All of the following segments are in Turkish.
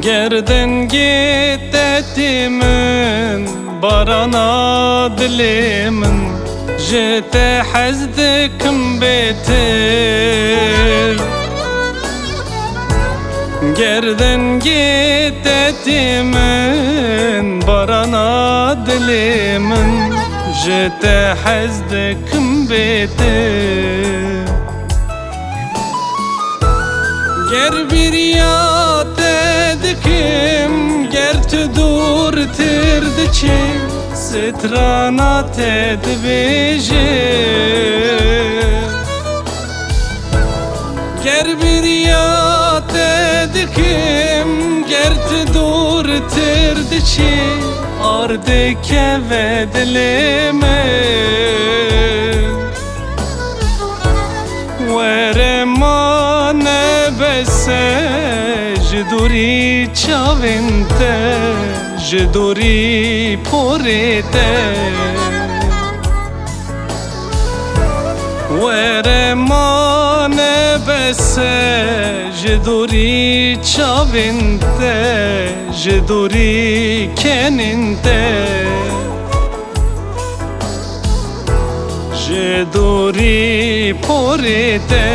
Gerden git etimin barana dilimin Jete hazdikim betir Gerden git etimin barana dilimin Jete hazdikim betir Ger bir yat edikim Ger tüdur tirdiçi Strana tedbiji Ger bir yat edikim Ger tüdur tirdiçi Ardike vedlimin Veremane bese Jiduri çavinte Jiduri porite Veremane bese Jiduri çavinte Jiduri keninte Jiduri porite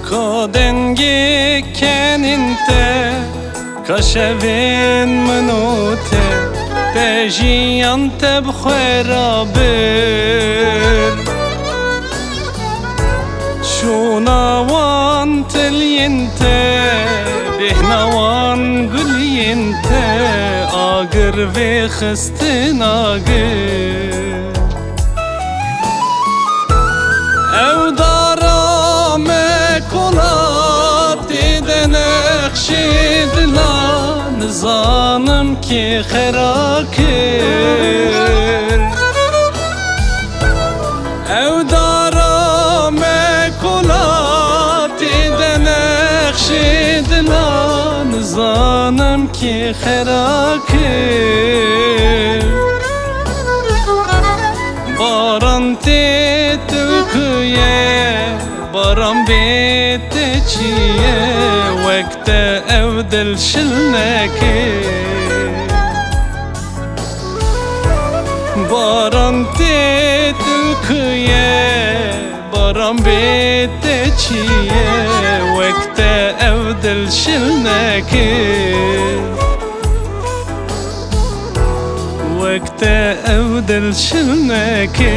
Kadengi keninte Kaşevin minute Tejiyan tebkhera bir Şunavan tilyinte Bihnavan gülyinte Agır ve khıstin agır Evdara mekolat Nexşidla Nizanım ki xerakir Evdara mekolat Nexşidla Nizanım ki xerakir Baran tetüküye Baran beteçiye Vekte evdil şilneki Baran tetüküye Baran beteçiye Vekte evdil şilneki Vekte evdil şilneki